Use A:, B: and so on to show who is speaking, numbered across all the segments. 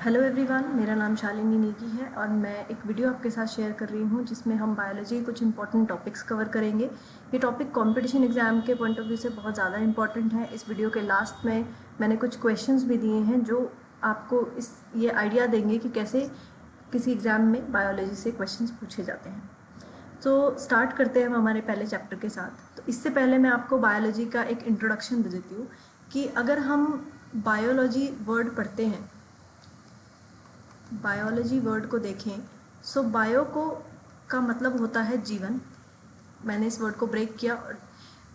A: Hello everyone, मेरा नाम शालिनी नेगी है और मैं एक वीडियो आपके साथ शेयर कर रही हूँ जिसमें हम बायोलॉजी के कुछ इंपॉर्टेंट टॉपिक्स कवर करेंगे। ये टॉपिक कंपटीशन एग्जाम के पॉइंट ऑफ व्यू से बहुत ज़्यादा इंपॉर्टेंट है। इस वीडियो के लास्ट में मैंने कुछ क्वेश्चंस भी दिए हैं जो आपको ये आइडिया देंगे कि कैसे किसी एग्ज़ाम में बायोलॉजी से क्वेश्चंस पूछे जाते हैं। तो स्टार्ट करते हैं हम हमारे पहले चैप्टर के साथ। तो इससे पहले मैं आपको बायोलॉजी का एक इंट्रोडक्शन दे देती हूँ कि अगर हम बायोलॉजी वर्ड पढ़ते हैं, बायोलॉजी वर्ड को देखें, सो बायो को का मतलब होता है जीवन। मैंने इस वर्ड को ब्रेक किया,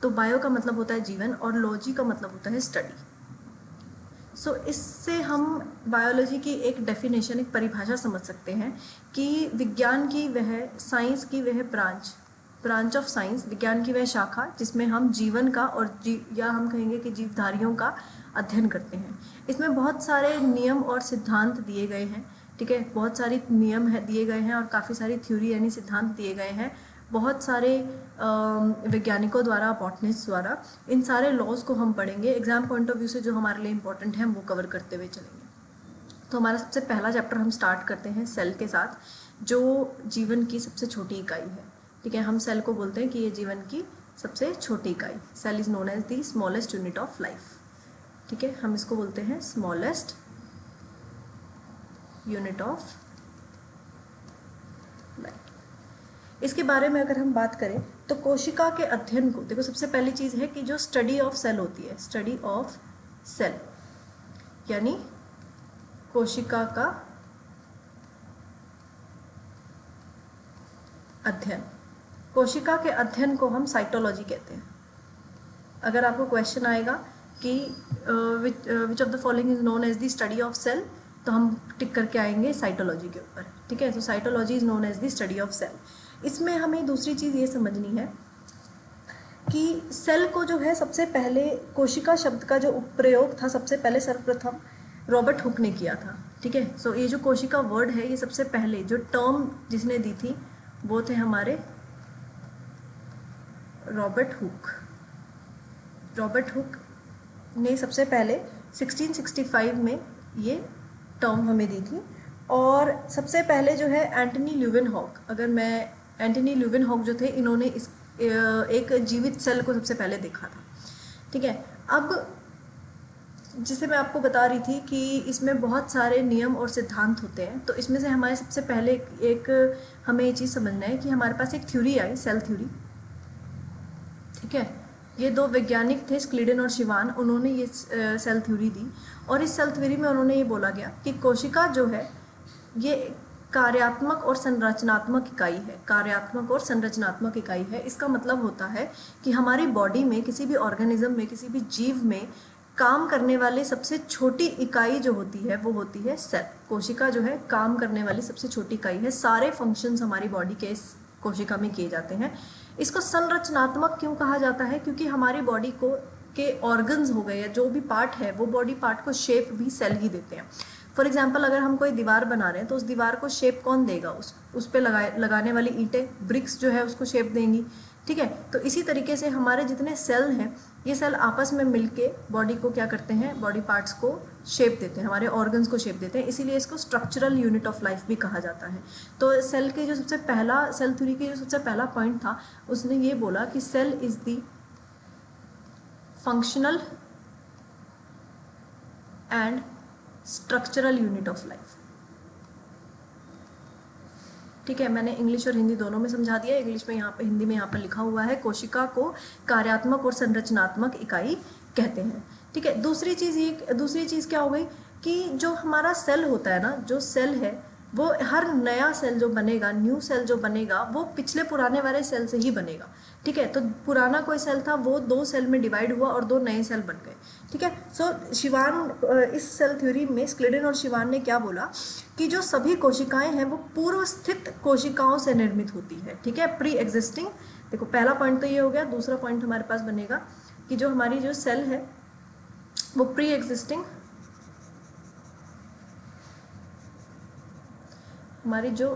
A: तो बायो का मतलब होता है जीवन और लॉजी का मतलब होता है स्टडी। सो इससे हम बायोलॉजी की एक डेफिनेशन, एक परिभाषा समझ सकते हैं कि विज्ञान की वह, साइंस की वह ब्रांच ऑफ साइंस, विज्ञान की वह शाखा जिसमें हम जीवन का और या हम कहेंगे कि जीवधारियों का अध्ययन करते हैं। इसमें बहुत सारे नियम और सिद्धांत दिए गए हैं, ठीक है। बहुत सारे नियम दिए गए हैं और काफ़ी सारी थ्योरी यानी सिद्धांत दिए गए हैं बहुत सारे वैज्ञानिकों द्वारा, बॉटनिस्ट द्वारा। इन सारे लॉज को हम पढ़ेंगे एग्जाम पॉइंट ऑफ व्यू से, जो हमारे लिए इंपॉर्टेंट है वो कवर करते हुए चलेंगे। तो हमारा सबसे पहला चैप्टर हम स्टार्ट करते हैं सेल के साथ, जो जीवन की सबसे छोटी इकाई है, ठीक है। हम सेल को बोलते हैं कि ये जीवन की सबसे छोटी इकाई। Cell is known as the smallest unit of life, ठीक है। हम इसको बोलते हैं स्मॉलेस्ट यूनिट ऑफ लाइफ। इसके बारे में अगर हम बात करें तो कोशिका के अध्ययन को देखो, सबसे पहली चीज़ है कि जो स्टडी ऑफ सेल होती है, स्टडी ऑफ सेल यानी कोशिका का अध्ययन। कोशिका के अध्ययन को हम साइटोलॉजी कहते हैं। अगर आपको क्वेश्चन आएगा कि which of the following is known as the study of cell, तो हम टिक करके आएंगे साइटोलॉजी के ऊपर, ठीक है। तो cytology is known as the study of cell. इसमें हमें दूसरी चीज़ ये समझनी है कि सेल को जो है सबसे पहले, कोशिका शब्द का जो प्रयोग था सबसे पहले सर्वप्रथम रॉबर्ट हुक ने किया था, ठीक है। सो ये जो कोशिका वर्ड है, ये सबसे पहले जो टर्म जिसने दी थी वो थे हमारे रॉबर्ट हुक। रॉबर्ट हुक ने सबसे पहले 1665 में ये टर्म हमें दी थी। और सबसे पहले जो है एंटनी ल्यूवेनहॉक, एंटनी ल्यूवेनहॉक जो थे, इन्होंने इस एक जीवित सेल को सबसे पहले देखा था, ठीक है। अब जिसे मैं आपको बता रही थी कि इसमें बहुत सारे नियम और सिद्धांत होते हैं, तो इसमें से हमारे सबसे पहले एक हमें ये चीज़ समझना है कि हमारे पास एक थ्योरी आई, सेल थ्योरी, ठीक है। ये दो वैज्ञानिक थे, स्क्लीडन और शिवान, उन्होंने ये सेल थ्योरी दी। और इस सेल थ्योरी में उन्होंने ये बोला गया कि कोशिका जो है ये कार्यात्मक और संरचनात्मक इकाई है। कार्यात्मक और संरचनात्मक इकाई है, इसका मतलब होता है कि हमारी बॉडी में, किसी भी ऑर्गेनिज्म में, किसी भी जीव में काम करने वाली सबसे छोटी इकाई जो होती है वो होती है सेल। कोशिका जो है काम करने वाली सबसे छोटी इकाई है। सारे फंक्शंस हमारी बॉडी के इस कोशिका में किए जाते हैं। इसको संरचनात्मक क्यों कहा जाता है? क्योंकि हमारी बॉडी को के ऑर्गन्स हो गए या जो भी पार्ट है, वो बॉडी पार्ट को शेप भी सेल ही देते हैं। फॉर एग्जाम्पल, अगर हम कोई दीवार बना रहे हैं तो उस दीवार को शेप कौन देगा? उस पे लगाने वाली ईंटें, ब्रिक्स जो है उसको शेप देंगी, ठीक है। तो इसी तरीके से हमारे जितने सेल हैं, ये सेल आपस में मिलके बॉडी को क्या करते हैं? बॉडी पार्ट्स को शेप देते हैं, हमारे ऑर्गन्स को शेप देते हैं। इसीलिए इसको स्ट्रक्चरल यूनिट ऑफ लाइफ भी कहा जाता है। तो सेल के जो सबसे पहला, सेल थ्योरी के जो सबसे पहला पॉइंट था, उसने ये बोला कि cell is the functional and structural unit of life, ठीक है। मैंने इंग्लिश और हिंदी दोनों में समझा दिया। इंग्लिश में यहाँ पे, हिंदी में यहाँ पर लिखा हुआ है, कोशिका को कार्यात्मक और संरचनात्मक इकाई कहते हैं, ठीक है। दूसरी चीज़ क्या हो गई कि जो हमारा सेल होता है ना, जो सेल है वो, हर नया सेल जो बनेगा, न्यू सेल जो बनेगा, वो पिछले पुराने वाले सेल से ही बनेगा, ठीक है। तो पुराना कोई सेल था, वो 2 सेल में डिवाइड हुआ और 2 नए सेल बन गए, ठीक है। सो शिवान, इस सेल थ्योरी में स्क्लीडन और शिवान ने क्या बोला कि जो सभी कोशिकाएं हैं वो पूर्व स्थित कोशिकाओं से निर्मित होती है, ठीक है, प्री एग्जिस्टिंग। देखो, पहला पॉइंट तो ये हो गया। दूसरा पॉइंट हमारे पास बनेगा कि जो हमारी जो सेल है वो प्री एग्जिस्टिंग, हमारी जो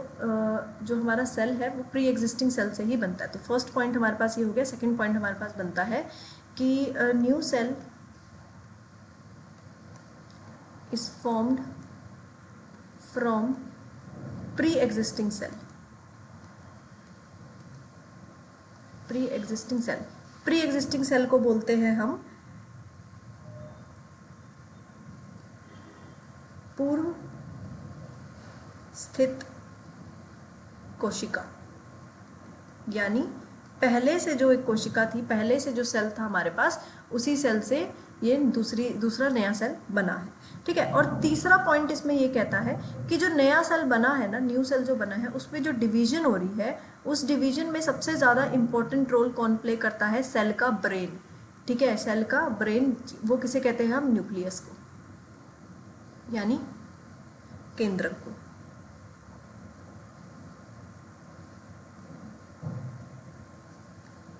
A: हमारा सेल है वो प्री एग्जिस्टिंग सेल से ही बनता है। तो फर्स्ट पॉइंट हमारे पास ये हो गया। सेकंड पॉइंट हमारे पास बनता है कि new cell is formed from pre existing cell. Pre existing cell, pre existing cell को बोलते हैं हम पूर्व स्थित कोशिका, यानी पहले से जो एक कोशिका थी, पहले से जो सेल था हमारे पास, उसी सेल से ये दूसरा नया सेल बना है, ठीक है। और तीसरा पॉइंट इसमें ये कहता है कि जो नया सेल बना है ना, न्यू सेल जो बना है, उसमें जो डिवीजन हो रही है, उस डिवीजन में सबसे ज़्यादा इम्पोर्टेंट रोल कौन प्ले करता है? सेल का ब्रेन, ठीक है। सेल का ब्रेन, वो किसे कहते हैं हम? न्यूक्लियस को, यानी केंद्रक को।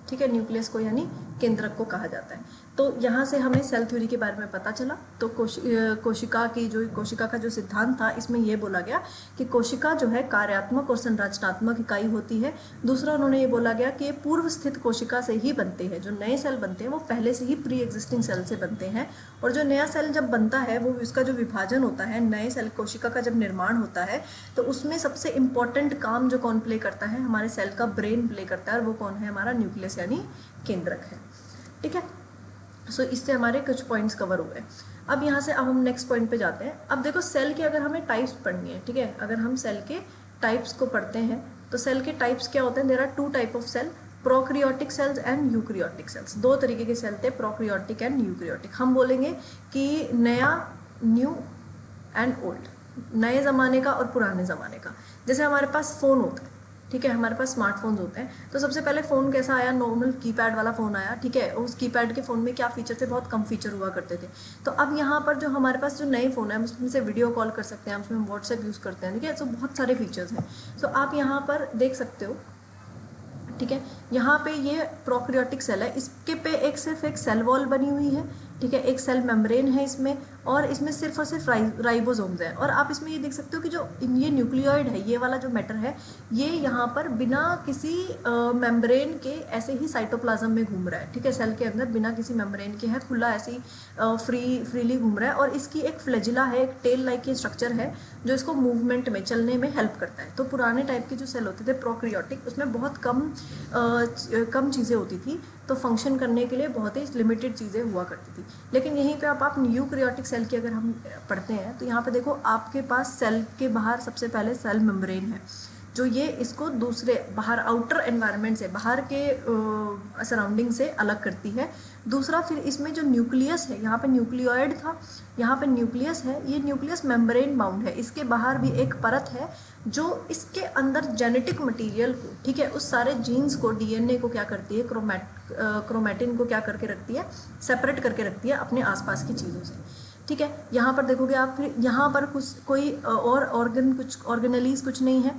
A: ठीक है, न्यूक्लियस को यानी केंद्रक को कहा जाता है। तो यहाँ से हमें सेल थ्योरी के बारे में पता चला। तो कोशिका का जो सिद्धांत था, इसमें यह बोला गया कि कोशिका जो है कार्यात्मक और संरचनात्मक इकाई होती है। दूसरा उन्होंने ये बोला गया कि ये पूर्व स्थित कोशिका से ही बनते हैं। जो नए सेल बनते हैं वो पहले से ही प्री एग्जिस्टिंग सेल से बनते हैं, और जो नया सेल जब बनता है वो इसका जो विभाजन होता है, नए सेल कोशिका का जब निर्माण होता है, तो उसमें सबसे इम्पॉर्टेंट काम जो कौन प्ले करता है? हमारे सेल का ब्रेन प्ले करता है, और वो कौन है? हमारा न्यूक्लियस यानी केंद्रक है, ठीक है। सो इससे हमारे कुछ पॉइंट्स कवर हुए। अब यहाँ से अब हम नेक्स्ट पॉइंट पे जाते हैं। अब देखो, सेल के अगर हमें टाइप्स पढ़नी है, ठीक है, अगर हम सेल के टाइप्स को पढ़ते हैं तो सेल के टाइप्स क्या होते हैं? There are 2 type of cell, prokaryotic cells and eukaryotic cells. 2 तरीके के सेल थे, प्रोकैरियोटिक एंड यूकैरियोटिक। हम बोलेंगे कि नया, न्यू एंड ओल्ड, नए ज़माने का और पुराने ज़माने का। जैसे हमारे पास फ़ोन होता है, ठीक है, हमारे पास स्मार्टफोन्स होते हैं। तो सबसे पहले फ़ोन कैसा आया? नॉर्मल कीपैड वाला फ़ोन आया, ठीक है। उस कीपैड के फ़ोन में क्या फ़ीचर थे? बहुत कम फीचर हुआ करते थे। तो अब यहाँ पर जो हमारे पास जो नए फ़ोन है, हम उसमें से वीडियो कॉल कर सकते हैं, हम उसमें व्हाट्सएप यूज़ करते हैं, ठीक है। तो बहुत सारे फीचर्स हैं। तो आप यहाँ पर देख सकते हो, ठीक है, यहाँ पे ये प्रोकैरियोटिक सेल है, इसके पे सिर्फ एक सेल वॉल बनी हुई है, ठीक है, एक सेल मेम्ब्रेन है इसमें, और इसमें सिर्फ और सिर्फ राइबोसोम्स हैं। और आप इसमें ये देख सकते हो कि जो ये न्यूक्लियोइड है, ये वाला जो मैटर है, ये यहाँ पर बिना किसी मेम्ब्रेन के ऐसे ही साइटोप्लाज्म में घूम रहा है, ठीक है, सेल के अंदर बिना किसी मेम्ब्रेन के है, खुला ऐसे ही फ्रीली घूम रहा है। और इसकी एक फ्लैजिला है, एक टेल लाइक की स्ट्रक्चर है, जो इसको मूवमेंट में, चलने में हेल्प करता है। तो पुराने टाइप के जो सेल होते थे प्रोकैरियोटिक, उसमें बहुत कम चीज़ें होती थी, तो फंक्शन करने के लिए बहुत ही लिमिटेड चीज़ें हुआ करती थी। लेकिन यहीं पे आप यूकैरियोटिक सेल की अगर हम पढ़ते हैं, तो यहाँ पे देखो, आपके पास सेल के बाहर सबसे पहले सेल मेम्ब्रेन है, जो ये इसको दूसरे बाहर आउटर एनवायरनमेंट से, बाहर के सराउंडिंग से अलग करती है। दूसरा, फिर इसमें जो न्यूक्लियस है, यहाँ पे न्यूक्लियोइड था, यहाँ पे न्यूक्लियस है, ये न्यूक्लियस मेम्ब्रेन बाउंड है, इसके बाहर भी एक परत है जो इसके अंदर जेनेटिक मटेरियल को, ठीक है, उस सारे जीन्स को, डीएनए को क्या करती है? क्रोमैटिन को क्या करके रखती है? सेपरेट करके रखती है अपने आसपास की चीज़ों से, ठीक है। यहाँ पर देखोगे आप, फिर यहाँ पर कोई और ऑर्गेनलीज कुछ नहीं है।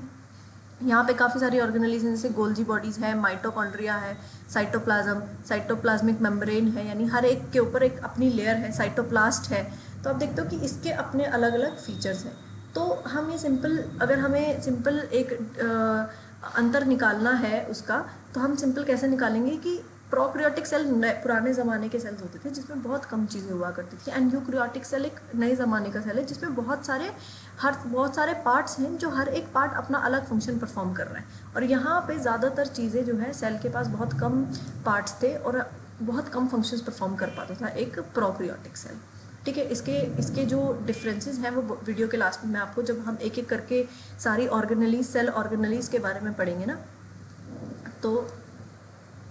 A: यहाँ पे काफ़ी सारी ऑर्गेनलीज हैं, जैसे गोल्जी बॉडीज़ है, माइटोकॉन्ड्रिया है, साइटोप्लाज्मिक मेम्ब्रेन है, यानी हर एक के ऊपर एक अपनी लेयर है, साइटोप्लास्ट है। तो आप देखते हो कि इसके अपने अलग अलग फीचर्स हैं। तो हम ये अगर हमें सिंपल एक अंतर निकालना है उसका, तो हम सिंपल कैसे निकालेंगे कि प्रोकैरियोटिक सेल पुराने ज़माने के सेल्स होते थे, जिसमें बहुत कम चीज़ें हुआ करती थी, एंड यूकैरियोटिक सेल एक नए ज़माने का सेल है, जिसमें बहुत सारे पार्ट्स हैं, जो हर एक पार्ट अपना अलग फंक्शन परफॉर्म कर रहा है। और यहाँ पे ज़्यादातर चीज़ें जो है, सेल के पास बहुत कम पार्ट्स थे और बहुत कम फंक्शंस परफॉर्म कर पाता था एक प्रोकैरियोटिक सेल, ठीक है। इसके जो डिफरेंसेस हैं वो वीडियो के लास्ट में मैं आपको, जब हम एक एक करके सारी सेल ऑर्गेनलीज के बारे में पढ़ेंगे ना, तो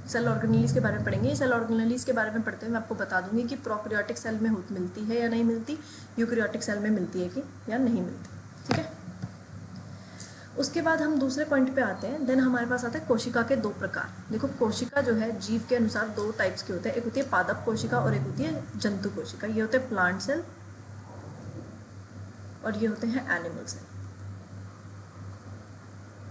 A: सेल ऑर्गेनलीज के बारे में पढ़ेंगे। सेल ऑर्गेनलीज के बारे में पढ़ते हुए मैं आपको बता दूंगी कि प्रोकैरियोटिक सेल में मिलती है या नहीं मिलती, यूकैरियोटिक सेल में मिलती है कि या नहीं मिलती, ठीक है। उसके बाद हम दूसरे पॉइंट पे आते हैं। देन हमारे पास आता है कोशिका के 2 प्रकार। देखो, कोशिका जो है जीव के अनुसार 2 टाइप्स के होते हैं, एक होती है पादप कोशिका और एक होती है जंतु कोशिका। ये होते हैं प्लांट सेल और ये होते हैं एनिमल सेल,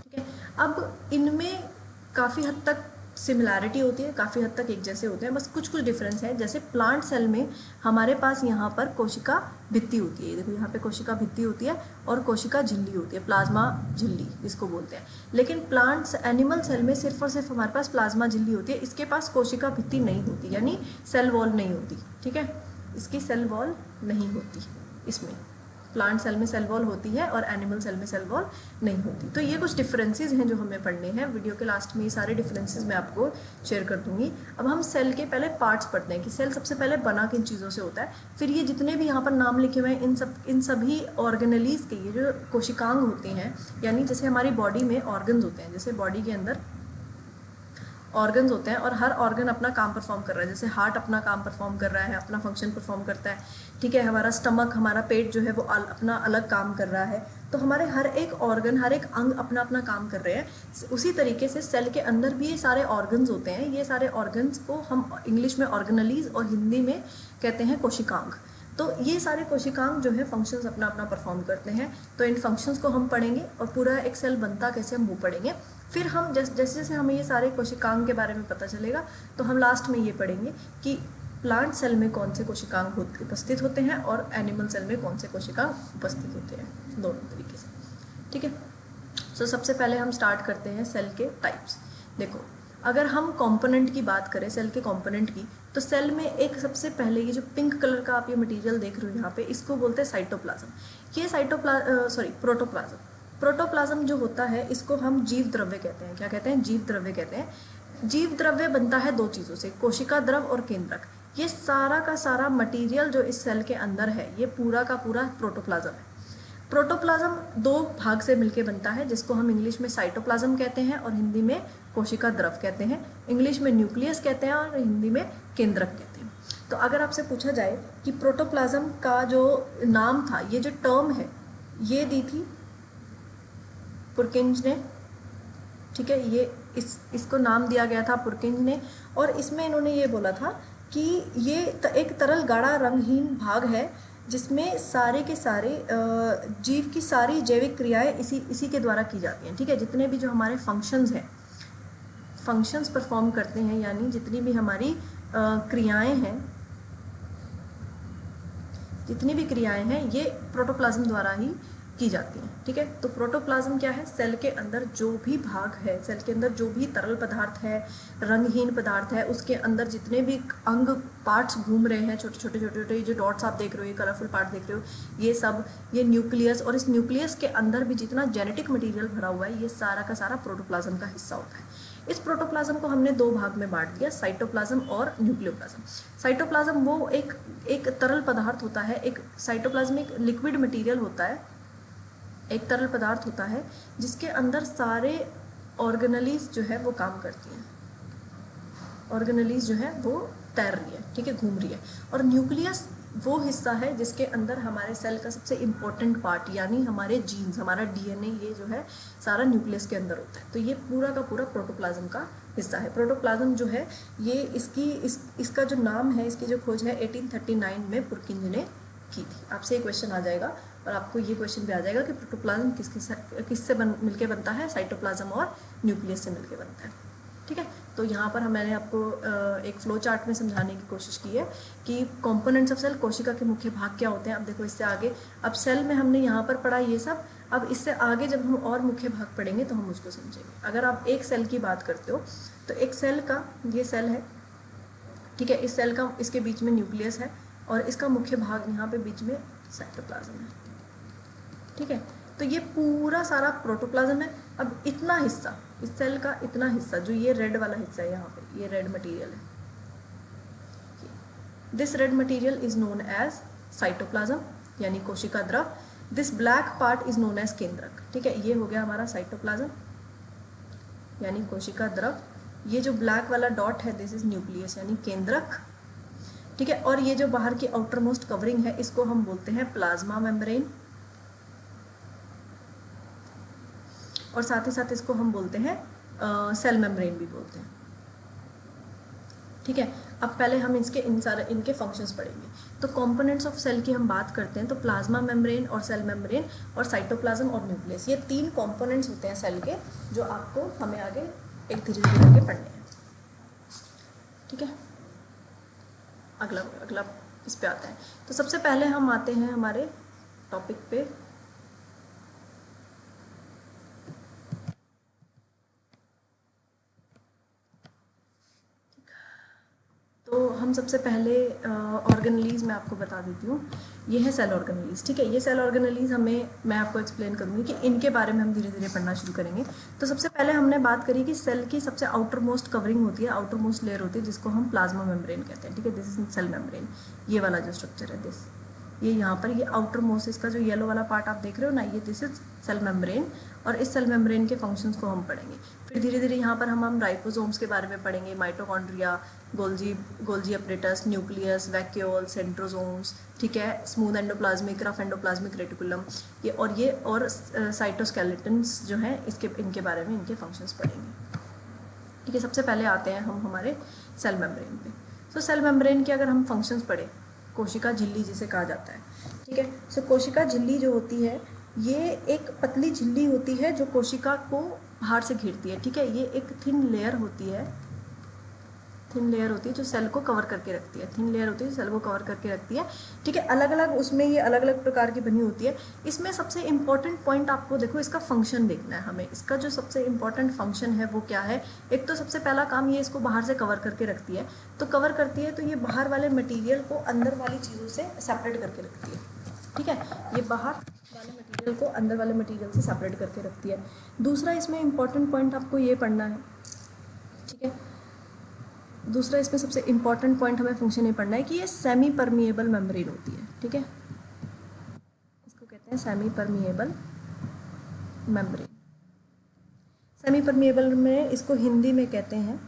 A: ठीक है। अब इनमें काफ़ी हद तक सिमिलैरिटी होती है, काफ़ी हद तक एक जैसे होते हैं, बस कुछ कुछ डिफरेंस है। जैसे प्लांट सेल में हमारे पास यहाँ पर कोशिका भित्ति होती है, देखो यहाँ पे कोशिका भित्ति होती है और कोशिका झिल्ली होती है, प्लाज्मा झिल्ली जिसको बोलते हैं। लेकिन एनिमल सेल में सिर्फ और सिर्फ हमारे पास प्लाज्मा झिल्ली होती है, इसके पास कोशिका भित्ति नहीं होती, यानी सेल वॉल नहीं होती, ठीक है, इसकी सेल वॉल नहीं होती इसमें, प्लांट सेल में सेल वॉल होती है और एनिमल सेल में सेल वॉल नहीं होती। तो ये कुछ डिफरेंसेस हैं जो हमें पढ़ने हैं। वीडियो के लास्ट में ये सारे डिफरेंसेस मैं आपको शेयर कर दूंगी। अब हम सेल के पहले पार्ट्स पढ़ते हैं कि सेल सबसे पहले बना किन चीज़ों से होता है। फिर ये जितने भी यहाँ पर नाम लिखे हुए हैं इन सभी ऑर्गेनलीज के ये जो कोशिकांग होते हैं, यानी जैसे हमारी बॉडी में ऑर्गन्स होते हैं, जैसे बॉडी के अंदर ऑर्गन्स होते हैं और हर ऑर्गन अपना काम परफॉर्म कर रहा है। जैसे हार्ट अपना काम परफॉर्म कर रहा है, अपना फंक्शन परफॉर्म करता है, ठीक है। हमारा स्टमक, हमारा पेट जो है वो अपना अलग काम कर रहा है। तो हमारे हर एक ऑर्गन, हर एक अंग अपना अपना काम कर रहे हैं। उसी तरीके से सेल के अंदर भी ये सारे ऑर्गन्स होते हैं। ये सारे ऑर्गन्स को हम इंग्लिश में ऑर्गेनलीज और हिंदी में कहते हैं कोशिकांग। तो ये सारे कोशिकांग जो है फंक्शंस अपना अपना परफॉर्म करते हैं। तो इन फंक्शंस को हम पढ़ेंगे और पूरा एक सेल बनता कैसे हम वो पढ़ेंगे। फिर हम जैसे जैसे हमें ये सारे कोशिकांग के बारे में पता चलेगा तो हम लास्ट में ये पढ़ेंगे कि प्लांट सेल में कौन से कोशिकांग उपस्थित होते हैं और एनिमल सेल में कौन से कोशिकांग उपस्थित होते हैं, दोनों तरीके से, ठीक है। सो सबसे पहले हम स्टार्ट करते हैं सेल के टाइप्स। देखो, अगर हम कंपोनेंट की बात करें, सेल के कंपोनेंट की, तो सेल में एक सबसे पहले ये जो पिंक कलर का आप ये मटेरियल देख रहे हो यहाँ पे, इसको बोलते हैं साइटोप्लाज्म। ये प्रोटोप्लाज्म। प्रोटोप्लाज्म जो होता है इसको हम जीव द्रव्य कहते हैं। क्या कहते हैं? जीव द्रव्य कहते हैं। जीव द्रव्य बनता है दो चीज़ों से, कोशिका द्रव और केंद्रक। ये सारा का सारा मटेरियल जो इस सेल के अंदर है, ये पूरा का पूरा प्रोटोप्लाज्म है। प्रोटोप्लाज्म दो भाग से मिलकर बनता है, जिसको हम इंग्लिश में साइटोप्लाज्म कहते हैं और हिंदी में कोशिका द्रव कहते हैं। इंग्लिश में न्यूक्लियस कहते हैं और हिंदी में केंद्रक कहते हैं। तो अगर आपसे पूछा जाए कि प्रोटोप्लाज्म का जो नाम था, ये जो टर्म है, ये दी थी पुरकिंज ने, ठीक है। ये इसको नाम दिया गया था पुरकिंज ने, और इसमें इन्होंने ये बोला था कि ये एक तरल गाढ़ा रंगहीन भाग है जिसमें सारे के सारे जीव की सारी जैविक क्रियाएं इसी के द्वारा की जाती हैं, ठीक है। जितने भी जो हमारे फंक्शंस हैं, फंक्शंस परफॉर्म करते हैं, यानी जितनी भी हमारी क्रियाएं हैं, जितनी भी क्रियाएं हैं, ये प्रोटोप्लाज्म द्वारा ही की जाती हैं, ठीक है। तो प्रोटोप्लाज्म क्या है? सेल के अंदर जो भी भाग है, सेल के अंदर जो भी तरल पदार्थ है, रंगहीन पदार्थ है, उसके अंदर जितने भी अंग पार्ट्स घूम रहे हैं, छोटे छोटे छोटे छोटे जो डॉट्स आप देख रहे हो, ये कलरफुल पार्ट देख रहे हो, ये सब, ये न्यूक्लियस, और इस न्यूक्लियस के अंदर भी जितना जेनेटिक मटीरियल भरा हुआ है, ये सारा का सारा प्रोटोप्लाज्म का हिस्सा होता है। इस प्रोटोप्लाज्म को हमने दो भाग में बांट दिया, साइटोप्लाज्म और न्यूक्लियोप्लाज्म। साइटोप्लाज्म वो एक तरल पदार्थ होता है, एक साइटोप्लाज्म एक लिक्विड मटेरियल होता है, एक तरल पदार्थ होता है जिसके अंदर सारे ऑर्गेनलीज जो है वो काम करती हैं। ऑर्गेनलीज जो है वो तैर रही है, ठीक है, घूम रही है। और न्यूक्लियस वो हिस्सा है जिसके अंदर हमारे सेल का सबसे इम्पोर्टेंट पार्ट, यानी हमारे जीन्स, हमारा डीएनए, ये जो है सारा न्यूक्लियस के अंदर होता है। तो ये पूरा का पूरा प्रोटोप्लाज्म का हिस्सा है। प्रोटोप्लाज्म जो है ये इसका जो नाम है, इसकी जो खोज है 1839 में पुरकिंज ने की थी। आपसे एक क्वेश्चन आ जाएगा और आपको ये क्वेश्चन भी आ जाएगा कि प्रोटोप्लाज्म किससे मिलके बनता है? साइटोप्लाज्म और न्यूक्लियस से मिलके बनता है, ठीक है। तो यहाँ पर मैंने आपको एक फ्लो चार्ट में समझाने की कोशिश की है कि कंपोनेंट्स ऑफ सेल, कोशिका के मुख्य भाग क्या होते हैं। अब देखो इससे आगे, अब सेल में हमने यहाँ पर पढ़ा ये सब, अब इससे आगे जब हम और मुख्य भाग पढ़ेंगे तो हम उसको समझेंगे। अगर आप एक सेल की बात करते हो तो एक सेल का, ये सेल है, ठीक है, इस सेल का, इसके बीच में न्यूक्लियस है और इसका मुख्य भाग यहाँ पे बीच में साइटोप्लाज्म है, ठीक है। तो ये पूरा सारा प्रोटोप्लाज्म है। अब इतना हिस्सा, इस सेल का इतना हिस्सा, जो ये रेड वाला हिस्सा है, यहाँ पे ये रेड मटेरियल है, this red material is known as cytoplasm यानी कोशिका द्रव। This black part is known as केंद्रक, ठीक है। ये हो गया हमारा साइटोप्लाज्म यानी कोशिका द्रव। ये जो ब्लैक वाला डॉट है, दिस इज न्यूक्लियस यानी केंद्रक, ठीक है। और ये जो बाहर की आउटर मोस्ट कवरिंग है, इसको हम बोलते हैं प्लाज्मा मेम्ब्रेन, और साथ ही साथ इसको हम बोलते हैं सेल मेम्ब्रेन भी बोलते हैं, ठीक है। अब पहले हम इनके फंक्शंस पढ़ेंगे। तो कंपोनेंट्स ऑफ सेल की हम बात करते हैं तो प्लाज्मा मेम्ब्रेन और सेल मेम्ब्रेन और साइटोप्लाज्म और न्यूक्लियस, ये तीन कंपोनेंट्स होते हैं सेल के, जो आपको हमें आगे एक धीरे धीरे करके पढ़ने हैं, ठीक है। अगला इस पे आता है। तो सबसे पहले हम आते हैं हमारे टॉपिक पे, तो हम हम सबसे पहले ऑर्गेनेलीज मैं आपको बता देती हूँ। ये है सेल ऑर्गेनेलीज, ठीक है। ये सेल ऑर्गेनेलीज मैं आपको एक्सप्लेन करूँगी कि इनके बारे में हम धीरे धीरे पढ़ना शुरू करेंगे। तो सबसे पहले हमने बात करी कि सेल की सबसे आउटर मोस्ट कवरिंग होती है, आउटर मोस्ट लेयर होती है, जिसको हम प्लाज्मा मेम्ब्रेन कहते हैं, ठीक है। दिस इज सेल मेम्ब्रेन, ये वाला जो स्ट्रक्चर है दिस, ये यहाँ पर ये आउटर मोस्ट, इसका जो येलो वाला पार्ट आप देख रहे हो ना, ये दिस इज सेल मेम्ब्रेन। और इस सेल मेम्ब्रेन के फंक्शंस को हम पढ़ेंगे। फिर धीरे धीरे यहाँ पर हम राइबोसोम्स के बारे में पढ़ेंगे, mitochondria, Golgi apparatus, nucleus, vacuole, centrosomes, ठीक है, smooth endoplasmic, rough endoplasmic reticulum, ये और साइटोस्केलेटन्स जो हैं इनके बारे में, इनके फंक्शंस पढ़ेंगे, ठीक है। सबसे पहले आते हैं हम हमारे सेल मेम्ब्रेन पे। तो सेल मेम्ब्रेन के अगर हम फंक्शंस पढ़ें, कोशिका झिल्ली जिसे कहा जाता है, ठीक है। सो कोशिका झिल्ली जो होती है, ये एक पतली झिल्ली होती है जो कोशिका को बाहर से घेरती है, ठीक है। ये एक थिन लेयर होती है जो सेल को कवर करके रखती है, थिन लेयर होती है जो सेल को कवर करके रखती है, ठीक है। अलग अलग उसमें ये अलग अलग प्रकार की बनी होती है। इसमें सबसे इम्पॉर्टेंट पॉइंट आपको देखो, इसका फंक्शन देखना है हमें। इसका जो सबसे इम्पॉर्टेंट फंक्शन है वो क्या है? एक तो सबसे पहला काम, ये इसको बाहर से कवर करके रखती है। तो कवर करती है तो ये बाहर वाले मटीरियल को अंदर वाली चीज़ों से सेपरेट करके रखती है, ठीक है। ये बाहर वाले मटीरियल को अंदर वाले मटीरियल से सेपरेट करके रखती है। दूसरा इसमें इम्पॉर्टेंट पॉइंट आपको ये पढ़ना है, ठीक है। दूसरा इसमें सबसे इम्पॉर्टेंट पॉइंट हमें फंक्शन ये पढ़ना है कि ये सेमी परमिएबल मेम्ब्रेन होती है, ठीक है। इसको कहते हैं semi permeable membrane. Semi permeable में इसको हिंदी में कहते हैं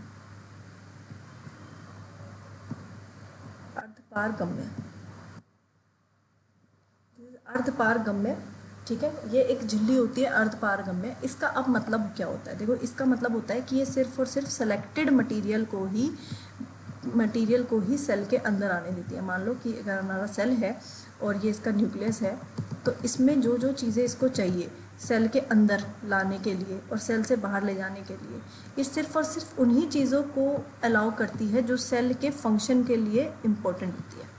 A: अर्धपारगम्य, अर्धपारगम्य, ठीक है। ये एक झिल्ली होती है अर्धपारगम्य। इसका अब मतलब क्या होता है? देखो, इसका मतलब होता है कि ये सिर्फ और सिर्फ सेलेक्टेड मटेरियल को ही सेल के अंदर आने देती है। मान लो कि अगर हमारा सेल है और ये इसका न्यूक्लियस है, तो इसमें जो जो चीज़ें इसको चाहिए सेल के अंदर लाने के लिए और सेल से बाहर ले जाने के लिए, ये सिर्फ और सिर्फ उन्हीं चीज़ों को अलाउ करती है जो सेल के फंक्शन के लिए इम्पोर्टेंट होती है,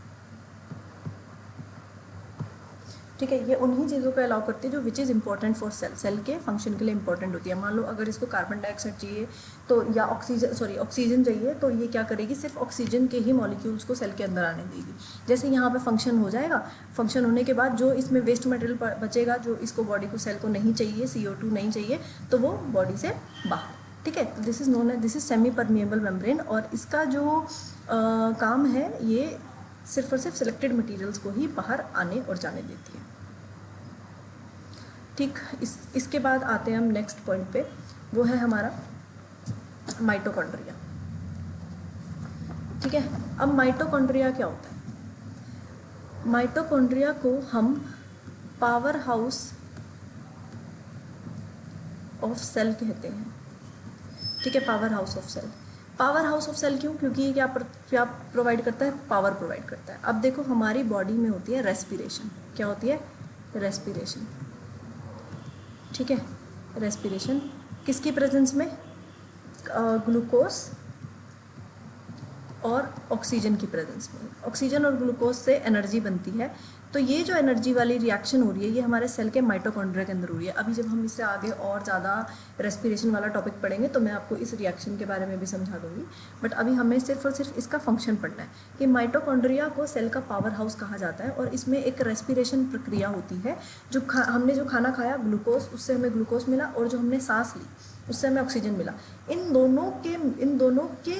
A: ठीक है। ये उन्हीं चीज़ों को अलाउ करती है जो which is important for sale के फंक्शन के लिए इंपॉर्टेंट होती है। मान लो अगर इसको कार्बन डाइऑक्साइड चाहिए तो, या ऑक्सीजन चाहिए, तो ये क्या करेगी? सिर्फ ऑक्सीजन के ही मॉलिक्यूल्स को सेल के अंदर आने देगी। जैसे यहाँ पे फंक्शन हो जाएगा, फंक्शन होने के बाद जो इसमें वेस्ट मटेरियल बचेगा, जो इसको बॉडी को, सेल को नहीं चाहिए, CO2 नहीं चाहिए, तो वो बॉडी से बाहर, ठीक है। तो this is semi permeable membrane. और इसका जो काम है, ये सिर्फ और सिर्फ सिलेक्टेड मटेरियल्स को ही बाहर आने और जाने देती है, ठीक। इसके बाद आते हैं हम नेक्स्ट पॉइंट पे, वो है हमारा माइटोकॉन्ड्रिया, ठीक है। अब माइटोकॉन्ड्रिया क्या होता है? माइटोकॉन्ड्रिया को हम पावर हाउस ऑफ सेल कहते हैं, ठीक है। Power house of cell, power house of cell क्यों? क्योंकि ये क्या प्रोवाइड करता है? पावर प्रोवाइड करता है। अब देखो, हमारी बॉडी में होती है रेस्पिरेशन। क्या होती है? रेस्पिरेशन, ठीक है। रेस्पिरेशन किसकी प्रेजेंस में? ग्लूकोज और ऑक्सीजन की प्रेजेंस में। ऑक्सीजन और ग्लूकोज से एनर्जी बनती है। तो ये जो एनर्जी वाली रिएक्शन हो रही है, ये हमारे सेल के माइटोकॉन्ड्रिया के अंदर हो रही है। अभी जब हम इससे आगे और ज़्यादा रेस्पिरेशन वाला टॉपिक पढ़ेंगे तो मैं आपको इस रिएक्शन के बारे में भी समझा दूंगी, बट अभी हमें सिर्फ और सिर्फ इसका फंक्शन पढ़ना है कि माइटोकॉन्ड्रिया को सेल का पावर हाउस कहा जाता है। और इसमें एक रेस्पिरेशन प्रक्रिया होती है। हमने जो खाना खाया, ग्लूकोज, उससे हमें ग्लूकोज मिला, और जो हमने सांस ली उससे हमें ऑक्सीजन मिला। इन दोनों के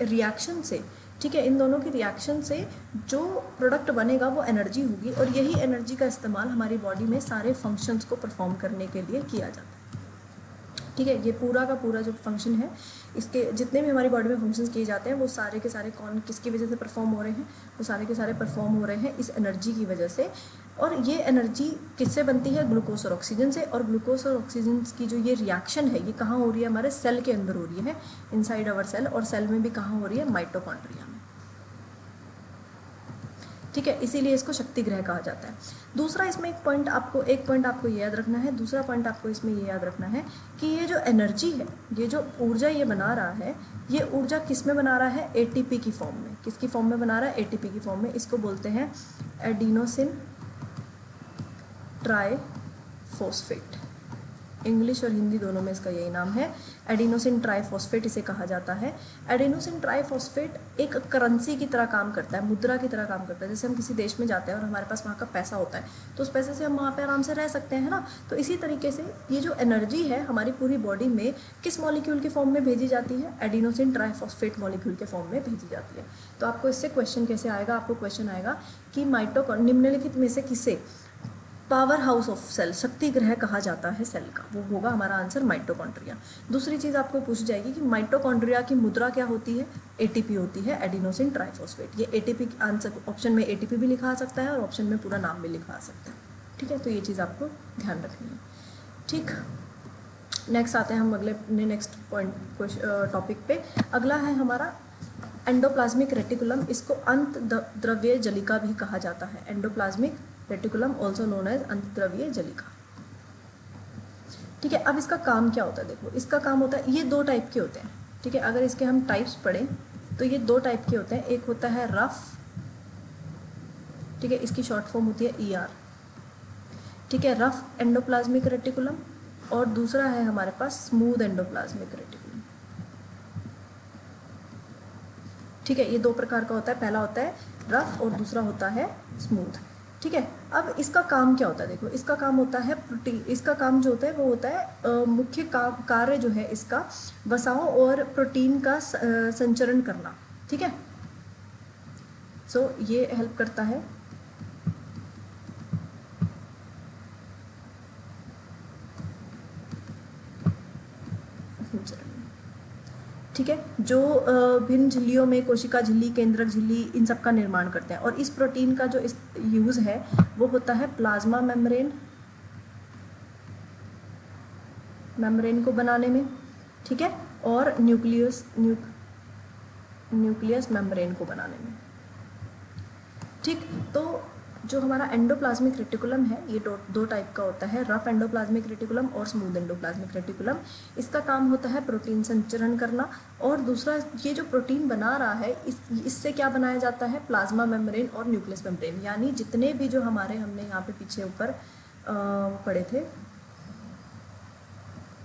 A: रिएक्शन से, ठीक है, इन दोनों की रिएक्शन से जो प्रोडक्ट बनेगा वो एनर्जी होगी। और यही एनर्जी का इस्तेमाल हमारी बॉडी में सारे फंक्शंस को परफॉर्म करने के लिए किया जाता है, ठीक है। ये पूरा का पूरा जो फंक्शन है, इसके जितने भी हमारी बॉडी में फंक्शंस किए जाते हैं, वो सारे के सारे किसकी वजह से परफॉर्म हो रहे हैं? वो सारे के सारे परफॉर्म हो रहे हैं इस एनर्जी की वजह से। और ये एनर्जी किससे बनती है? ग्लूकोज और ऑक्सीजन से। और ग्लूकोज और ऑक्सीजन की जो ये रिएक्शन है, ये कहाँ हो रही है? हमारे सेल के अंदर हो रही है, इनसाइड आवर सेल। और सेल में भी कहाँ हो रही है? माइटोकॉन्ड्रिया में, ठीक है। इसीलिए इसको शक्ति ग्रह कहा जाता है। दूसरा इसमें एक पॉइंट आपको ये याद रखना है। दूसरा पॉइंट आपको इसमें ये याद रखना है कि ये जो एनर्जी है, ये जो ऊर्जा ये बना रहा है, ये ऊर्जा किस में बना रहा है? ATP की फॉर्म में। किसकी फॉर्म में बना रहा है? ATP की फॉर्म में। इसको बोलते हैं एडिनोसिन ट्राइफॉस्फेट, इंग्लिश और हिंदी दोनों में इसका यही नाम है। एडिनोसिन ट्राइफॉस्फेट इसे कहा जाता है। एडिनोसिन ट्राइफॉस्फेट एक करेंसी की तरह काम करता है, मुद्रा की तरह काम करता है। जैसे हम किसी देश में जाते हैं और हमारे पास वहाँ का पैसा होता है तो उस पैसे से हम वहाँ पे आराम से रह सकते हैं, है ना। तो इसी तरीके से ये जो एनर्जी है हमारी पूरी बॉडी में किस मॉलिक्यूल के फॉर्म में भेजी जाती है? एडिनोसिन ट्राइफॉस्फेट मॉलिक्यूल के फॉर्म में भेजी जाती है। तो आपको इससे क्वेश्चन कैसे आएगा? आपको क्वेश्चन आएगा कि निम्नलिखित में से किसे पावर हाउस ऑफ सेल, शक्ति ग्रह कहा जाता है सेल का? वो होगा हमारा आंसर माइटोकॉन्ड्रिया। दूसरी चीज़ आपको पूछ जाएगी कि माइटोकॉन्ड्रिया की मुद्रा क्या होती है? एटीपी होती है, एडिनोसिन ट्राइफॉस्फेट। ये एटीपी आंसर ऑप्शन में एटीपी भी लिखा आ सकता है और ऑप्शन में पूरा नाम भी लिखा आ सकता है, ठीक है। तो ये चीज़ आपको ध्यान रखनी है, ठीक। नेक्स्ट आते हैं हम अगले नेक्स्ट पॉइंट टॉपिक पे। अगला है हमारा एंडोप्लाज्मिक रेटिकुलम। इसको अंत द्रव्य जलिका भी कहा जाता है। Endoplasmic reticulum also known as अंतद्रव्यीय जलिका, ठीक है। अब इसका काम क्या होता है? देखो, इसका काम होता है, ये दो टाइप के होते हैं, ठीक है। अगर इसके हम टाइप्स पढ़ें तो ये दो टाइप के होते हैं। एक होता है रफ, ठीक है, इसकी शॉर्ट फॉर्म होती है ईआर, ठीक है, रफ एंडोप्लाज्मिक रेटिकुलम। और दूसरा है हमारे पास स्मूथ एंडोप्लाज्मिक रेटिकुलम, ठीक है। ये दो प्रकार का होता है, पहला होता है रफ और दूसरा होता है स्मूथ, ठीक है। अब इसका काम क्या होता है? देखो, इसका काम होता है प्रोटीन, इसका काम जो होता है वो होता है मुख्य कार्य जो है इसका वसाओं और प्रोटीन का संचरण करना, ठीक है। सो ये हेल्प करता है, ठीक है, जो भिन्न झिल्लियों में कोशिका झिल्ली, केंद्रक झिल्ली, इन सब का निर्माण करते हैं। और इस प्रोटीन का जो यूज़ है वो होता है प्लाज्मा मेम्ब्रेन को बनाने में, ठीक है, और न्यूक्लियस मेम्ब्रेन को बनाने में, ठीक। तो जो हमारा एंडोप्लाज्मिक रेटिकुलम है ये दो टाइप का होता है, रफ एंडोप्लाज्मिक रेटिकुलम और स्मूथ एंडोप्लाज्मिक रेटिकुलम। इसका काम होता है प्रोटीन संचरण करना, और दूसरा ये जो प्रोटीन बना रहा है इससे क्या बनाया जाता है? प्लाज्मा मेम्ब्रेन और न्यूक्लियस मेम्ब्रेन। यानी जितने भी जो हमने यहाँ पे पीछे ऊपर पढ़े थे,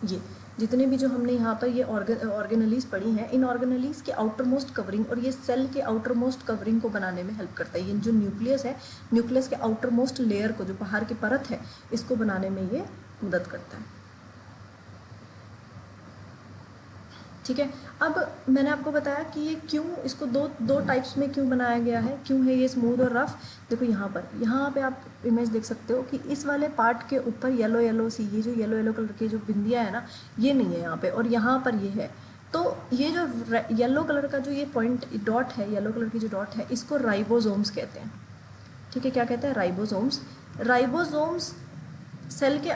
A: ये जितने भी जो हमने यहाँ पर ये ऑर्गेनलीज पढ़ी हैं, इन ऑर्गेनलीज के आउटर मोस्ट कवरिंग और ये सेल के आउटर मोस्ट कवरिंग को बनाने में हेल्प करता है। ये जो न्यूक्लियस है, न्यूक्लियस के आउटर मोस्ट लेयर को, जो बाहर की परत है, इसको बनाने में ये मदद करता है, ठीक है। अब मैंने आपको बताया कि ये क्यों, इसको दो टाइप्स में क्यों बनाया गया है, क्यों है ये स्मूथ और रफ। देखो यहाँ पे आप इमेज देख सकते हो कि इस वाले पार्ट के ऊपर येलो येलो सी, ये जो येलो कलर की जो बिंदियाँ है ना, ये नहीं है यहाँ पे, और यहाँ पर ये है। तो ये जो येलो कलर का जो ये पॉइंट डॉट है, येलो कलर की जो डॉट है, इसको राइबोसोम्स कहते हैं, ठीक है। क्या कहते हैं? राइबोसोम्स। राइबोसोम्स सेल के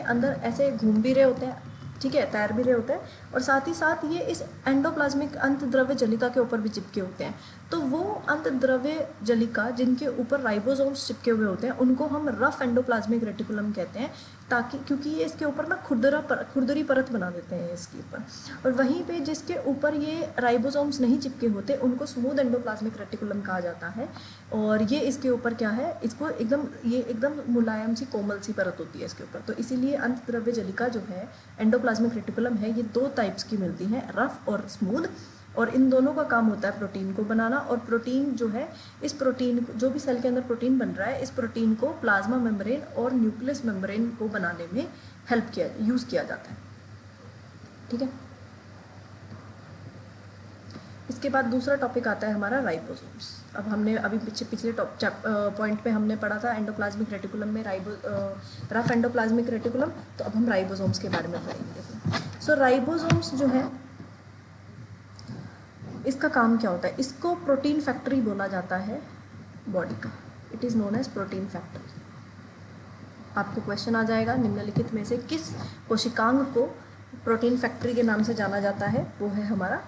A: अंदर ऐसे घूम भी रहे होते हैं, ठीक है, तैर भी रहे होते हैं, और साथ ही साथ ये इस एंडोप्लाज्मिक अंतद्रव्य जलिका के ऊपर भी चिपके होते हैं। तो वो अंतद्रव्य जलिका जिनके ऊपर राइबोसोम्स चिपके हुए होते हैं उनको हम रफ एंडोप्लाज्मिक रेटिकुलम कहते हैं, ताकि क्योंकि ये इसके ऊपर ना खुरदरी परत बना देते हैं इसके ऊपर। और वहीं पे जिसके ऊपर ये राइबोसोम्स नहीं चिपके होते उनको स्मूथ एंडोप्लाज्मिक रेटिकुलम कहा जाता है। और ये इसके ऊपर क्या है, इसको एकदम मुलायम सी कोमल सी परत होती है इसके ऊपर। तो इसीलिए अंतद्रव्य जलिका जो है, एंडोप्लाज्मिक रेटिकुलम है, ये दो टाइप्स की मिलती हैं, रफ और स्मूथ। और इन दोनों का काम होता है प्रोटीन को बनाना। और प्रोटीन जो है, इस प्रोटीन जो भी सेल के अंदर प्रोटीन बन रहा है, इस प्रोटीन को प्लाज्मा मेम्ब्रेन और न्यूक्लियस मेम्ब्रेन को बनाने में यूज़ किया जाता है, ठीक है। इसके बाद दूसरा टॉपिक आता है हमारा राइबोसोम्स। अब हमने अभी पिछले पॉइंट पे हमने पढ़ा था एंडोप्लाज्मिक रेटिकुलम में रफ एंडोप्लाज्मिक रेटिकुलम, तो अब हम राइबोसोम्स के बारे में पढ़ेंगे। सो राइबोसोम्स जो है, इसका काम क्या होता है? इसको प्रोटीन फैक्ट्री बोला जाता है बॉडी का। It is known as protein factory. आपको क्वेश्चन आ जाएगा, निम्नलिखित में से किस कोशिकांग को प्रोटीन फैक्ट्री के नाम से जाना जाता है? वो है हमारा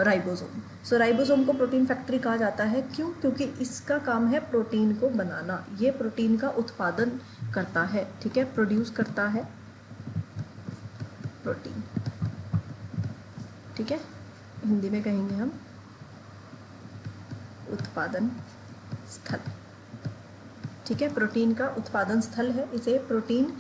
A: राइबोसोम। सो राइबोसोम को प्रोटीन फैक्ट्री कहा जाता है, क्यों? क्योंकि इसका काम है प्रोटीन को बनाना। ये प्रोटीन का उत्पादन करता है, ठीक है, प्रोड्यूस करता है प्रोटीन, ठीक है। हिंदी में कहेंगे हम उत्पादन स्थल, ठीक है। प्रोटीन का उत्पादन स्थल है, इसे प्रोटीन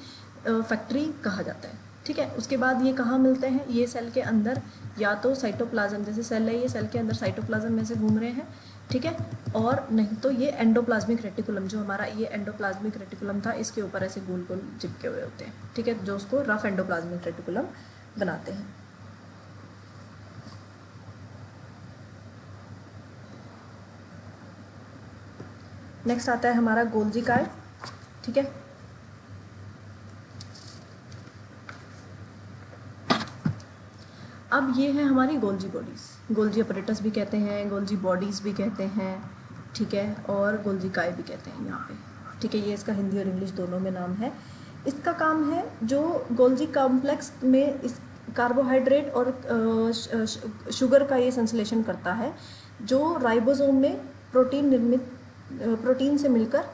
A: फैक्ट्री कहा जाता है। ठीक है, उसके बाद ये कहाँ मिलते हैं, ये सेल के अंदर या तो साइटोप्लाज्म, जैसे सेल है ये सेल के अंदर साइटोप्लाज्म में से घूम रहे हैं, ठीक है, और नहीं तो ये एंडोप्लाज्मिक रेटिकुलम, जो हमारा ये एंडोप्लाज्मिक रेटिकुलम था इसके ऊपर ऐसे गोल गोल चिपके हुए होते हैं, ठीक है, जो उसको रफ एंडोप्लाज्मिक रेटिकुलम बनाते हैं। नेक्स्ट आता है हमारा गोल्जी काय, ठीक है। अब ये है हमारी गोल्जी बॉडीज़, गोल्जी अपरेटस भी कहते हैं, गोल्जी बॉडीज़ भी कहते हैं, ठीक है, और गोल्जी काय भी कहते हैं यहाँ पे, ठीक है। ये इसका हिंदी और इंग्लिश दोनों में नाम है। इसका काम है जो गोल्जी कॉम्प्लेक्स में इस कार्बोहाइड्रेट और शुगर का ये संश्लेषण करता है, जो राइबोसोम में प्रोटीन से मिलकर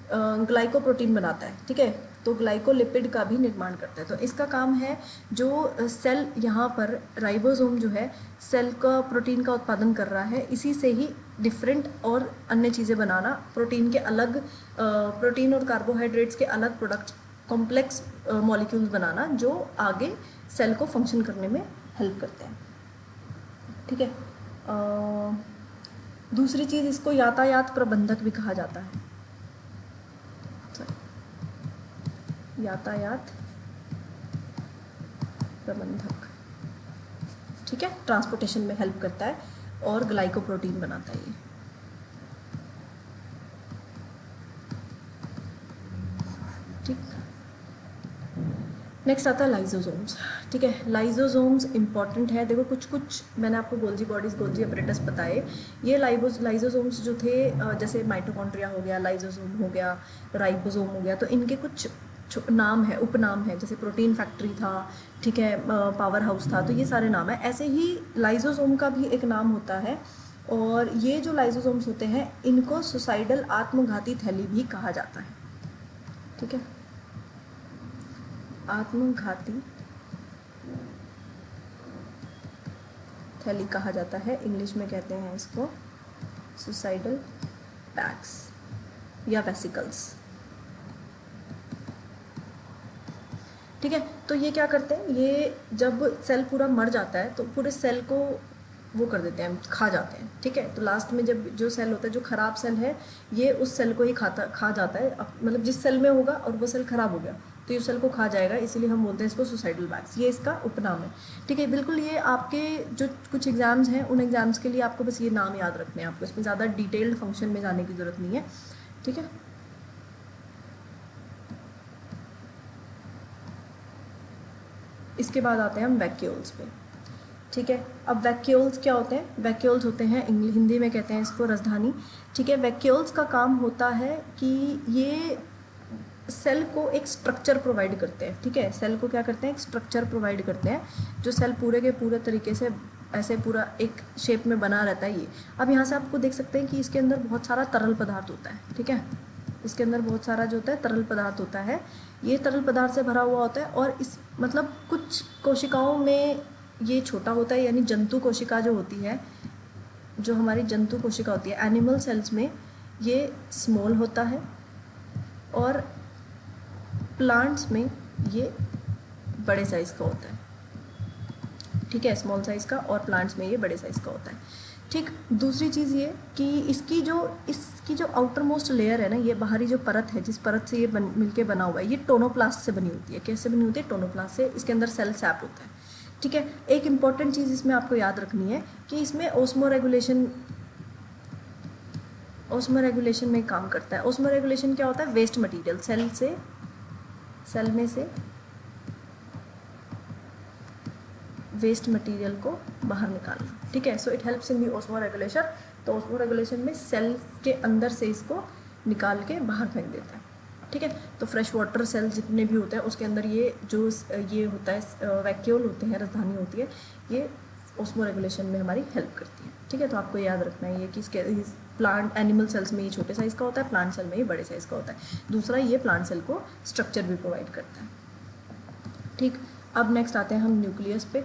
A: ग्लाइकोप्रोटीन बनाता है, ठीक है, तो ग्लाइकोलिपिड का भी निर्माण करता है। तो इसका काम है जो सेल यहाँ पर राइबोसोम जो है सेल का प्रोटीन का उत्पादन कर रहा है, इसी से ही डिफरेंट और अन्य चीज़ें बनाना, प्रोटीन के अलग प्रोटीन और कार्बोहाइड्रेट्स के अलग प्रोडक्ट्स, कॉम्प्लेक्स मॉलिक्यूल्स बनाना जो आगे सेल को फंक्शन करने में हेल्प करते हैं, ठीक है। दूसरी चीज़, इसको यातायात प्रबंधक भी कहा जाता है, यातायात प्रबंधक, ठीक है, ट्रांसपोर्टेशन में हेल्प करता है और ग्लाइकोप्रोटीन बनाता है ये, ठीक। नेक्स्ट आता है लाइजोसोम्स, ठीक है। लाइजोसोम्स इंपॉर्टेंट है, देखो कुछ कुछ मैंने आपको गोल्जी बॉडीज़, गोल्जी अपरेटस बताए, ये लाइजोसोम्स जो थे, जैसे माइटोकॉन्ड्रिया हो गया, लाइजोसोम हो गया, राइबोसोम हो गया, तो इनके कुछ नाम है, उपनाम है, जैसे प्रोटीन फैक्ट्री था, ठीक है, पावर हाउस था, तो ये सारे नाम है। ऐसे ही लाइजोसोम का भी एक नाम होता है, और ये जो लाइजोसोम्स होते हैं इनको सुसाइडल आत्मघाती थैली भी कहा जाता है, ठीक है, आत्मघाती थैली कहा जाता है, इंग्लिश में कहते हैं इसको सुसाइडल बैग्स या वेसिकल्स, ठीक है। तो ये क्या करते हैं, ये जब सेल पूरा मर जाता है तो पूरे सेल को वो कर देते हैं, खा जाते हैं, ठीक है। तो लास्ट में जब जो सेल होता है, जो खराब सेल है, ये उस सेल को ही खा जाता है, मतलब जिस सेल में होगा और वो सेल खराब हो गया तो ये सेल को खा जाएगा, इसीलिए हम बोलते हैं इसको सुसाइडल बैग्स, ये इसका उपनाम है, ठीक है। बिल्कुल, ये आपके जो कुछ एग्जाम्स हैं उन एग्जाम्स के लिए आपको बस ये नाम याद रखने हैं, आपको इसमें ज़्यादा डिटेल्ड फंक्शन में जाने की ज़रूरत नहीं है, ठीक है। इसके बाद आते हैं हम वैक्यूल्स पे, ठीक है। अब वैक्यूल्स क्या होते हैं, वैक्यूल्स होते हैं हिंदी में कहते हैं इसको राजधानी, ठीक है। वैक्यूल्स का काम होता है कि ये सेल को एक स्ट्रक्चर प्रोवाइड करते हैं, ठीक है, सेल को क्या करते हैं, एक स्ट्रक्चर प्रोवाइड करते हैं, जो सेल पूरे के पूरे तरीके से ऐसे पूरा एक शेप में बना रहता है ये। अब यहाँ से आपको देख सकते हैं कि इसके अंदर बहुत सारा तरल पदार्थ होता है, ठीक है, इसके अंदर बहुत सारा जो होता है तरल पदार्थ होता है, ये तरल पदार्थ से भरा हुआ होता है, और इस मतलब कुछ कोशिकाओं में ये छोटा होता है, यानी जंतु कोशिका जो होती है, जो हमारी जंतु कोशिका होती है एनिमल सेल्स में, ये स्मॉल होता है, और प्लांट्स में ये बड़े साइज़ का होता है, ठीक है, स्मॉल साइज़ का, और प्लांट्स में ये बड़े साइज़ का होता है, ठीक। दूसरी चीज़ ये कि इसकी जो आउटर मोस्ट लेयर है ना, ये बाहरी जो परत है, जिस परत से ये मिलके बना हुआ है, ये टोनोप्लास्ट से बनी होती है। कैसे बनी होती है, टोनोप्लास्ट से। इसके अंदर सेल सैप होता है, ठीक है। एक इम्पॉर्टेंट चीज़ इसमें आपको याद रखनी है कि इसमें ओस्मोरेगुलेशन में काम करता है। ओस्मोरेगुलेशन क्या होता है, वेस्ट मटेरियल सेल में से वेस्ट मटेरियल को बाहर निकालना, ठीक है। सो इट हेल्प्स इन दी ओस्मोरेगुलेशन। तो ओस्मोरेगुलेशन में सेल के अंदर से इसको निकाल के बाहर फेंक देता है, ठीक है। तो फ्रेश वाटर सेल जितने भी होते हैं उसके अंदर ये होता है, वैक्यूल होते हैं, राजधानी होती है, ये ओस्मोरेगुलेशन में हमारी हेल्प करती है, ठीक है। तो आपको याद रखना है ये कि इसके प्लांट एनिमल सेल्स में ये छोटे साइज़ का होता है, प्लांट सेल में ये बड़े साइज़ का होता है। दूसरा, ये प्लांट सेल को स्ट्रक्चर भी प्रोवाइड करता है, ठीक। अब नेक्स्ट आते हैं हम न्यूक्लियस पे,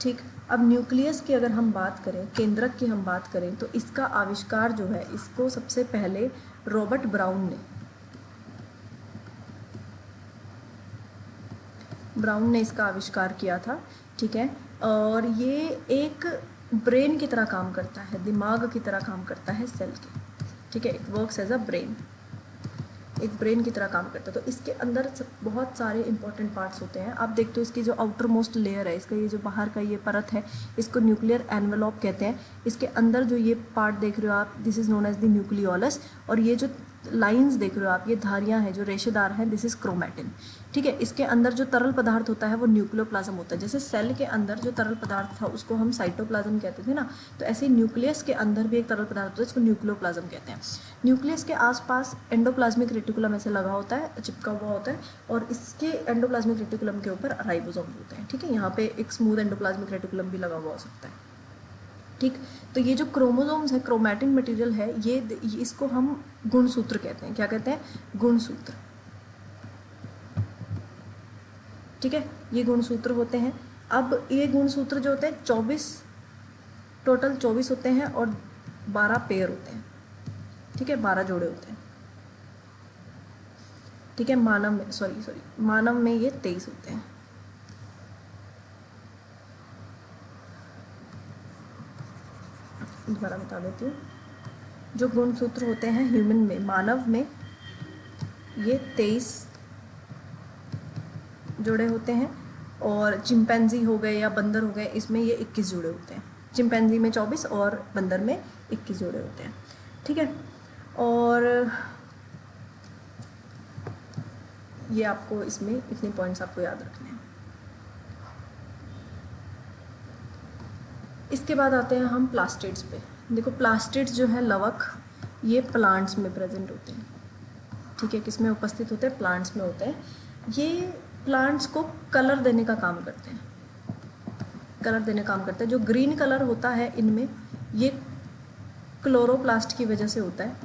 A: ठीक। अब न्यूक्लियस की अगर हम बात करें, केंद्रक की हम बात करें, तो इसका आविष्कार जो है, इसको सबसे पहले रॉबर्ट ब्राउन ने ब्राउन ने इसका आविष्कार किया था, ठीक है। और ये एक ब्रेन की तरह काम करता है, दिमाग की तरह काम करता है सेल के, ठीक है। It works as a brain, एक ब्रेन की तरह काम करता है। तो इसके अंदर बहुत सारे इंपॉर्टेंट पार्ट्स होते हैं। आप देखते हो इसकी जो आउटर मोस्ट लेयर है, इसका ये जो बाहर का ये परत है, इसको न्यूक्लियर एनवेलप कहते हैं। इसके अंदर जो ये पार्ट देख रहे हो आप, this is known as the nucleolus. और ये जो लाइंस देख रहे हो आप, ये धारियाँ हैं जो रेशेदार हैं, दिस इज़ क्रोमैटिन, ठीक है। इसके अंदर जो तरल पदार्थ होता है वो न्यूक्लियोप्लाज्म होता है। जैसे सेल के अंदर जो तरल पदार्थ था उसको हम साइटोप्लाज्म कहते थे ना, तो ऐसे ही न्यूक्लियस के अंदर भी एक तरल पदार्थ होता है, इसको न्यूक्लियोप्लाज्म कहते हैं। न्यूक्लियस के आसपास एंडोप्लाज्मिक रेटिकुलम ऐसे लगा होता है, चिपका हुआ होता है, और इसके एंडोप्लाज्मिक रेटिकुलम के ऊपर राइबोसोम्स होते हैं, ठीक है। यहाँ पे एक स्मूथ एंडोप्लाज्मिक रेटिकुलम भी लगा हुआ हो सकता है, ठीक। तो ये जो क्रोमोसोम्स है, क्रोमैटिन मटेरियल है, ये इसको हम गुणसूत्र कहते हैं। क्या कहते हैं? गुणसूत्र, ठीक है। ये गुणसूत्र होते हैं। अब ये गुणसूत्र जो होते हैं 24, टोटल 24 होते हैं और 12 पेयर होते हैं, ठीक है, 12 जोड़े होते हैं, ठीक है। मानव में मानव में ये 23 होते हैं। दोबारा बता देती हूँ, जो गुणसूत्र होते हैं ह्यूमन में, मानव में ये 23 जोड़े होते हैं, और चिंपैंजी हो गए या बंदर हो गए, इसमें ये 21 जोड़े होते हैं। चिंपैंजी में 24 और बंदर में 21 जोड़े होते हैं, ठीक है। और ये आपको इसमें इतने पॉइंट्स आपको याद रखने हैं। इसके बाद आते हैं हम प्लास्टिड्स पे। देखो प्लास्टिड्स जो है लवक, ये प्लांट्स में प्रेजेंट होते हैं, ठीक है। किस में उपस्थित होते हैं? प्लांट्स में होते हैं। ये प्लांट्स को कलर देने का काम करते हैं, कलर देने का काम करते हैं। जो ग्रीन कलर होता है इनमें, ये क्लोरोप्लास्ट की वजह से होता है।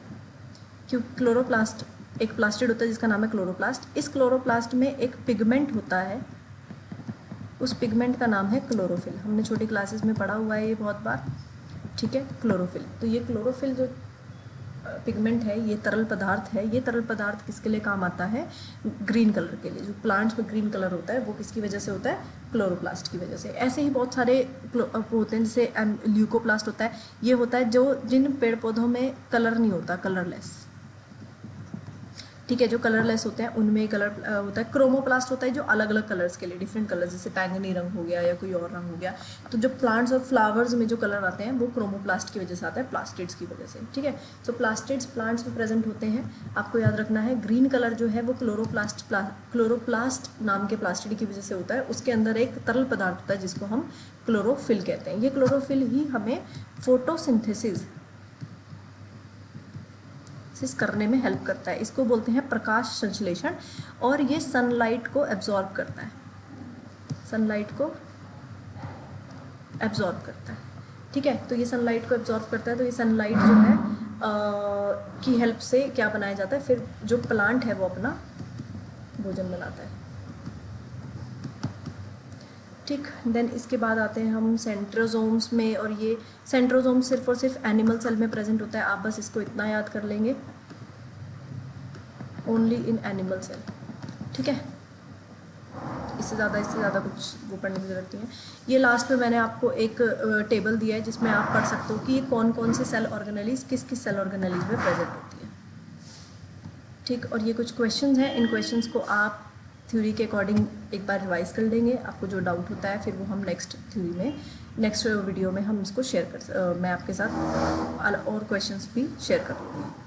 A: क्यों? क्लोरोप्लास्ट एक प्लास्टिड होता है जिसका नाम है क्लोरोप्लास्ट। इस क्लोरोप्लास्ट में एक पिगमेंट होता है, उस पिगमेंट का नाम है क्लोरोफिल। हमने छोटी क्लासेस में पढ़ा हुआ है ये बहुत बार, ठीक है, क्लोरोफिल। तो ये क्लोरोफिल जो पिगमेंट है, ये तरल पदार्थ है। ये तरल पदार्थ किसके लिए काम आता है? ग्रीन कलर के लिए। जो प्लांट्स में ग्रीन कलर होता है वो किसकी वजह से होता है? क्लोरोप्लास्ट की वजह से। ऐसे ही बहुत सारे होते हैं, जैसे ल्यूकोप्लास्ट होता है। ये होता है जो जिन पेड़ पौधों में कलर नहीं होता, कलरलेस, ठीक है। जो कलरलेस होते हैं उनमें कलर होता है। क्रोमोप्लास्ट होता है जो अलग अलग कलर्स के लिए, डिफरेंट कलर्स, जैसे बैंगनी रंग हो गया या कोई और रंग हो गया। तो जो प्लांट्स और फ्लावर्स में जो कलर आते हैं वो क्रोमोप्लास्ट की वजह से आता है, प्लास्टिड्स की वजह से, ठीक है। सो प्लास्टिड्स प्लांट्स में प्रेजेंट होते हैं। आपको याद रखना है, ग्रीन कलर जो है वो क्लोरोप्लास्ट नाम के प्लास्टिड की वजह से होता है। उसके अंदर एक तरल पदार्थ होता है जिसको हम क्लोरोफिल कहते हैं। ये क्लोरोफिल ही हमें फोटोसिंथेसिस करने में हेल्प करता है। इसको बोलते हैं प्रकाश संश्लेषण, और ये सनलाइट को एब्जॉर्ब करता है, सनलाइट को एब्जॉर्ब करता है, ठीक है। तो ये सनलाइट को एब्जॉर्ब करता है। तो ये सनलाइट जो है की हेल्प से क्या बनाया जाता है? फिर जो प्लांट है वो अपना भोजन बनाता है, ठीक। देन इसके बाद आते हैं हम सेंट्रोजोम्स में, और ये सेंट्रोजोम सिर्फ और सिर्फ एनिमल सेल में प्रेजेंट होता है। आप बस इसको इतना याद कर लेंगे, ओनली इन एनिमल सेल, ठीक है। इससे ज़्यादा कुछ वो पढ़ने की जरूरत नहीं है। ये लास्ट में मैंने आपको एक टेबल दिया है जिसमें आप पढ़ सकते हो कि कौन कौन से सेल ऑर्गेनेलीज किस किस सेल ऑर्गेनेलीज में प्रेजेंट होती है, ठीक। और ये कुछ क्वेश्चंस हैं, इन क्वेश्चंस को आप थ्योरी के अकॉर्डिंग एक बार रिवाइज कर लेंगे। आपको जो डाउट होता है फिर वो हम नेक्स्ट वीडियो में हम इसको शेयर मैं आपके साथ और क्वेश्चंस भी शेयर कर लूँगी।